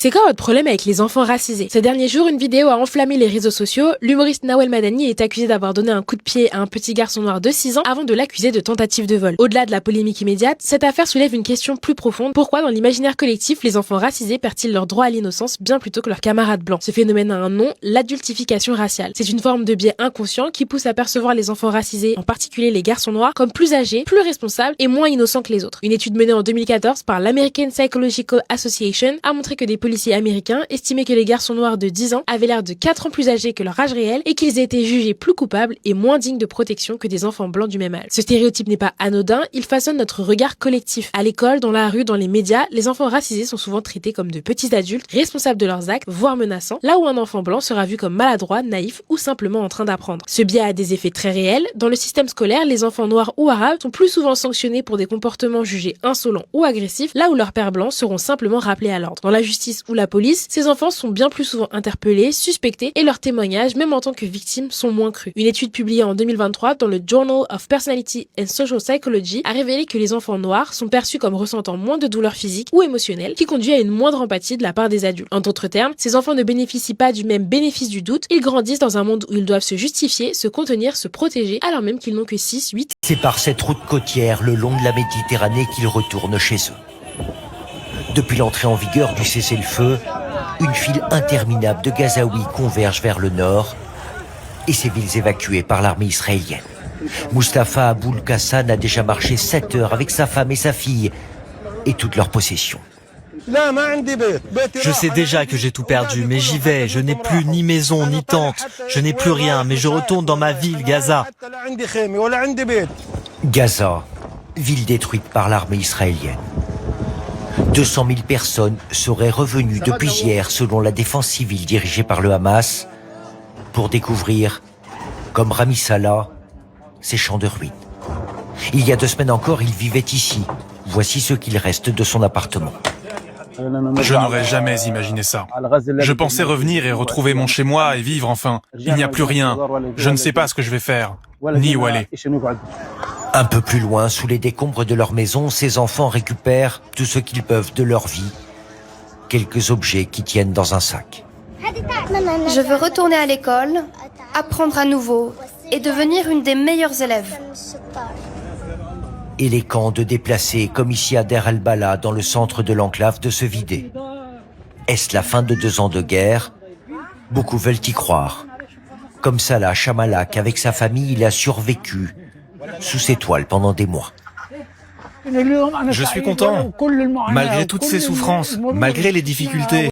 C'est quoi votre problème avec les enfants racisés? Ces derniers jours, une vidéo a enflammé les réseaux sociaux. L'humoriste Nawel Madani est accusé d'avoir donné un coup de pied à un petit garçon noir de 6 ans avant de l'accuser de tentative de vol. Au-delà de la polémique immédiate, cette affaire soulève une question plus profonde. Pourquoi dans l'imaginaire collectif, les enfants racisés perdent-ils leur droit à l'innocence bien plutôt que leurs camarades blancs? Ce phénomène a un nom, l'adultification raciale. C'est une forme de biais inconscient qui pousse à percevoir les enfants racisés, en particulier les garçons noirs, comme plus âgés, plus responsables et moins innocents que les autres. Une étude menée en 2014 par l'American Psychological Association a montré que des policiers américains estimaient que les garçons noirs de 10 ans avaient l'air de 4 ans plus âgés que leur âge réel et qu'ils étaient jugés plus coupables et moins dignes de protection que des enfants blancs du même âge. Ce stéréotype n'est pas anodin, il façonne notre regard collectif. À l'école, dans la rue, dans les médias, les enfants racisés sont souvent traités comme de petits adultes, responsables de leurs actes, voire menaçants, là où un enfant blanc sera vu comme maladroit, naïf ou simplement en train d'apprendre. Ce biais a des effets très réels. Dans le système scolaire, les enfants noirs ou arabes sont plus souvent sanctionnés pour des comportements jugés insolents ou agressifs, là où leurs pères blancs seront simplement rappelés à l'ordre. Dans la justice ou la police, ces enfants sont bien plus souvent interpellés, suspectés et leurs témoignages, même en tant que victimes, sont moins crus. Une étude publiée en 2023 dans le Journal of Personality and Social Psychology a révélé que les enfants noirs sont perçus comme ressentant moins de douleurs physiques ou émotionnelles, qui conduit à une moindre empathie de la part des adultes. En d'autres termes, ces enfants ne bénéficient pas du même bénéfice du doute, ils grandissent dans un monde où ils doivent se justifier, se contenir, se protéger, alors même qu'ils n'ont que 6, 8. C'est par cette route côtière le long de la Méditerranée qu'ils retournent chez eux. Depuis l'entrée en vigueur du cessez-le-feu, une file interminable de Gazaouis converge vers le nord et ces villes évacuées par l'armée israélienne. Mustapha Aboul Kassan a déjà marché 7 heures avec sa femme et sa fille et toutes leurs possessions. Je sais déjà que j'ai tout perdu, mais j'y vais. Je n'ai plus ni maison, ni tente. Je n'ai plus rien, mais je retourne dans ma ville, Gaza. Gaza, ville détruite par l'armée israélienne. 200 000 personnes seraient revenues depuis hier, selon la défense civile dirigée par le Hamas, pour découvrir, comme Rami Salah, ces champs de ruines. Il y a 2 semaines encore, il vivait ici. Voici ce qu'il reste de son appartement. Je n'aurais jamais imaginé ça. Je pensais revenir et retrouver mon chez-moi et vivre enfin. Il n'y a plus rien. Je ne sais pas ce que je vais faire, ni où aller. Un peu plus loin, sous les décombres de leur maison, ces enfants récupèrent tout ce qu'ils peuvent de leur vie. Quelques objets qui tiennent dans un sac. Je veux retourner à l'école, apprendre à nouveau et devenir une des meilleures élèves. Et les camps de déplacés, comme ici à Der al-Bala, dans le centre de l'enclave, de se vider. Est-ce la fin de 2 ans de guerre? Beaucoup veulent y croire. Comme Salah Chamalak, avec sa famille, il a survécu sous ses toiles pendant des mois. Je suis content, malgré toutes ces souffrances, malgré les difficultés.